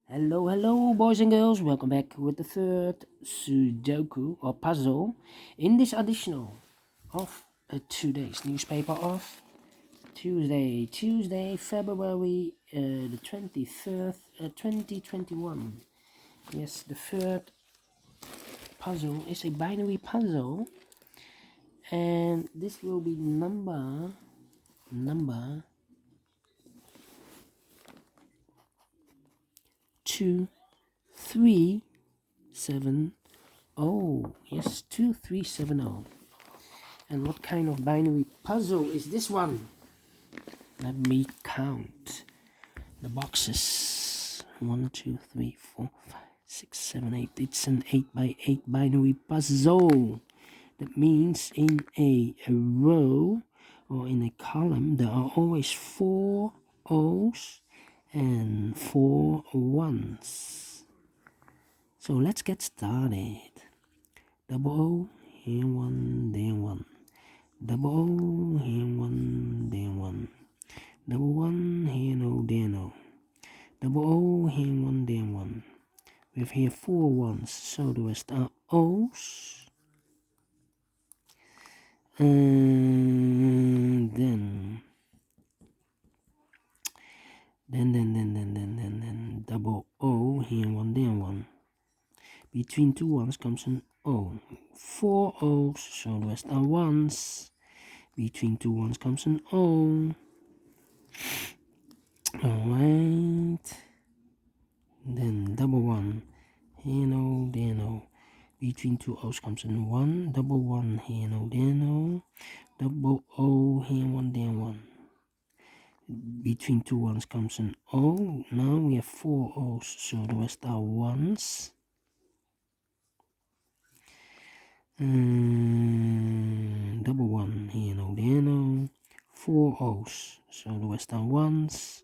Hello, boys and girls. Welcome back with the third Sudoku or puzzle in this additional of today's newspaper of Tuesday, February the 23rd, 2021. Yes, the third puzzle is a binary puzzle, and this will be number 2370. Yes, 2370. And what kind of binary puzzle is this one? Let me count the boxes. 1, 2, 3, 4, 5, 6, 7, 8. It's an 8x8 binary puzzle. That means in a row or in a column there are always 4 O's and 4 1's. So let's get started. Double O, here one, there one. Double O, here one, there one. Double one, here no, there no. Double O, here one, there one. We have here 4 ones, so the rest are O's. And then double O, here one, there one. Between 2 ones comes an O. 4 O's, so the rest are ones. Between 2 ones comes an O. Alright. Then double one. Here no, there no. Between 2 O's comes an 1. Double one, here no, there no. Double O, here one, there one. Between 2 ones comes an O. Now we have 4 O's, so the rest are ones. Double one, here no, there no. 4 O's, so the rest are ones.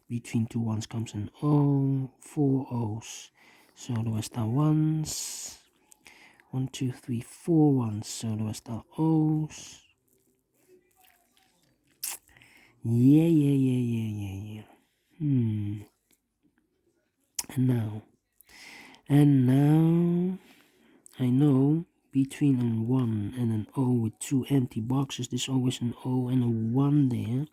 Between 2 ones comes an O. 4 O's, so the rest are ones. 1, 2, 3, 4 ones, so the rest are O's. Yeah. And now I know between a 1 and an O with 2 empty boxes there's always an O and a 1 there.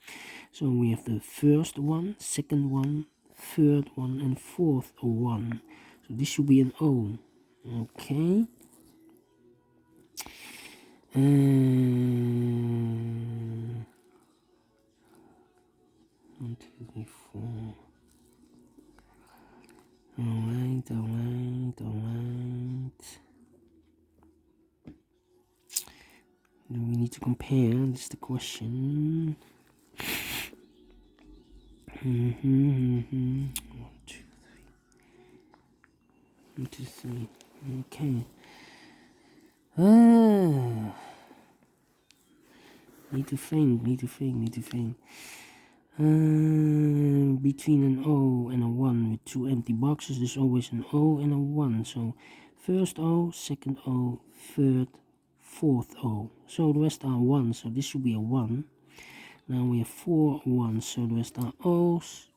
So we have the first one, second one, third one, and fourth one. So this should be an O. Okay. And 1, 2, 3, 4. Alright. Do we need to compare? This is the question. 1, 2, 3. Okay. Need to think. Between an O and a 1 with 2 empty boxes, there's always an O and a 1. So first O, second O, third, fourth O. So the rest are 1, so this should be a 1. Now we have 4 1s, so the rest are O's.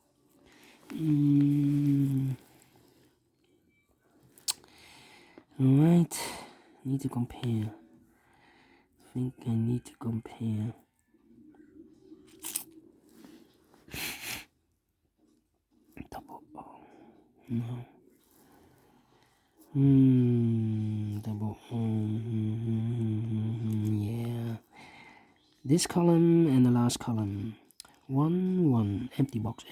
Alright, need to compare. I think I need to compare. Double O. No. Double O. Yeah. This column and the last column. 1 1 empty box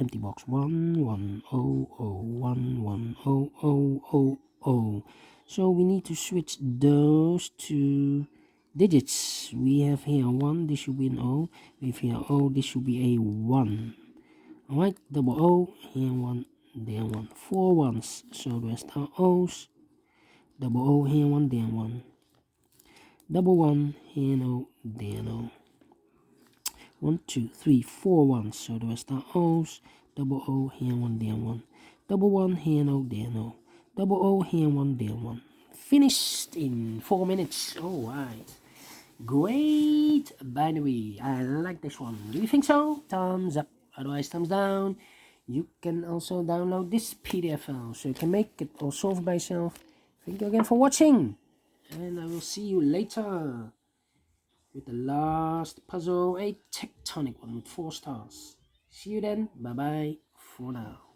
1 1 0 0 1 1 0 0 0 0. So we need to switch those two digits. We have here 1, this should be an O. We have here O, this should be a 1. Alright, double O, here 1, there 1. 4 ones, so the rest are O's. Double O, here 1, there 1. Double 1, here no, there no. 1, 2, 3, 4 ones, so the rest are O's. Double O, here 1, there 1. Double 1, here no, there no. Double O, here 1, there 1. Finished in 4 minutes. Alright. Great binary. I like this one. Do you think so? Thumbs up. Otherwise, thumbs down. you can also download this PDF file so you can make it or solve by yourself. Thank you again for watching, and I will see you later with the last puzzle, a tectonic one with 4 stars. See you then. Bye bye for now.